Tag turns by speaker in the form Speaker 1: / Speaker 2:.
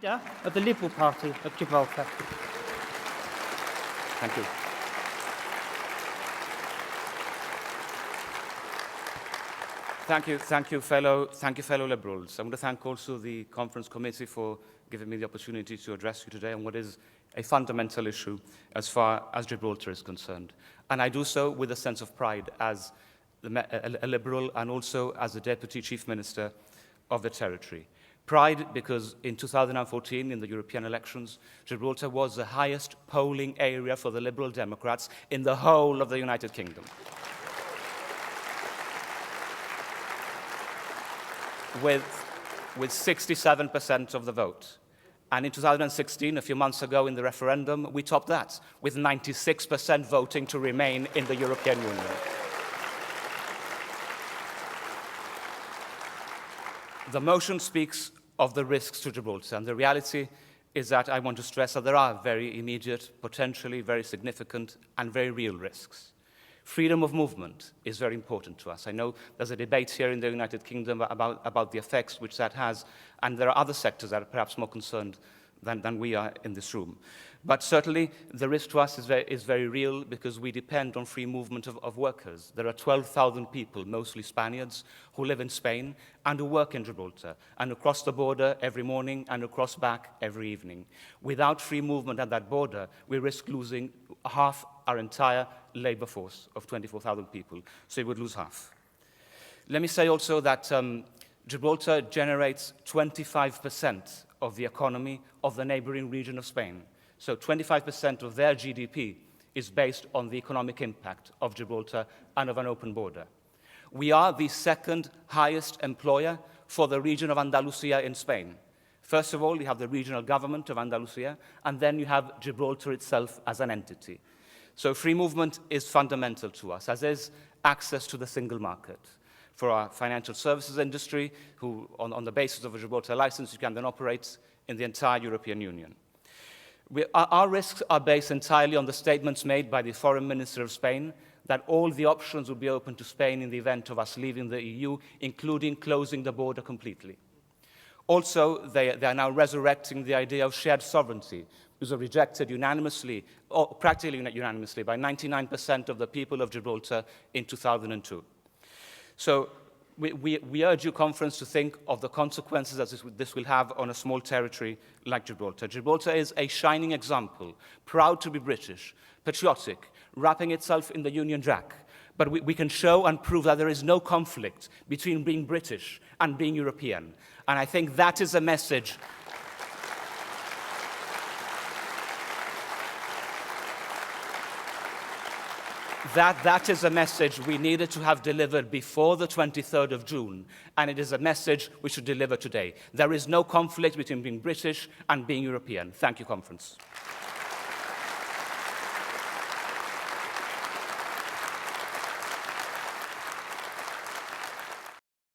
Speaker 1: Leader of the Liberal Party of Gibraltar.
Speaker 2: Thank you. Thank you, fellow Liberals. I want to thank also the Conference Committee for giving me the opportunity to address you today on what is a fundamental issue as far as Gibraltar is concerned. And I do so with a sense of pride as a Liberal and also as the Deputy Chief Minister of the territory. Pride because in 2014, in the European elections, Gibraltar was the highest polling area for the Liberal Democrats in the whole of the United Kingdom. With 67% of the vote. And in 2016, a few months ago in the referendum, we topped that, with 96% voting to remain in the European Union. The motion speaks of the risks to Gibraltar, and the reality is that I want to stress that there are very immediate, potentially very significant, and very real risks. Freedom of movement is very important to us. I know there's a debate here in the United Kingdom about the effects which that has, and there are other sectors that are perhaps more concerned than we are in this room. But certainly, the risk to us is very real because we depend on free movement of workers. There are 12,000 people, mostly Spaniards, who live in Spain and who work in Gibraltar, and across the border every morning and across back every evening. Without free movement at that border, we risk losing half our entire labor force of 24,000 people, so we would lose half. Let me say also that Gibraltar generates 25% of the economy of the neighboring region of Spain. So 25% of their GDP is based on the economic impact of Gibraltar and of an open border. We are the second highest employer for the region of Andalusia in Spain. First of all, you have the regional government of Andalusia, and then you have Gibraltar itself as an entity. So free movement is fundamental to us, as is access to the single market. For our financial services industry, who on the basis of a Gibraltar license, you can then operate in the entire European Union. Our risks are based entirely on the statements made by the Foreign Minister of Spain that all the options will be open to Spain in the event of us leaving the EU, including closing the border completely. Also, they are now resurrecting the idea of shared sovereignty, which was rejected unanimously, or practically unanimously, by 99% of the people of Gibraltar in 2002. So we urge your conference to think of the consequences that this will have on a small territory like Gibraltar. Gibraltar is a shining example, proud to be British, patriotic, wrapping itself in the Union Jack. But we can show and prove that there is no conflict between being British and being European. And I think that is a message That is a message we needed to have delivered before the 23rd of June, and it is a message we should deliver today. There is no conflict between being British and being European. Thank you, Conference.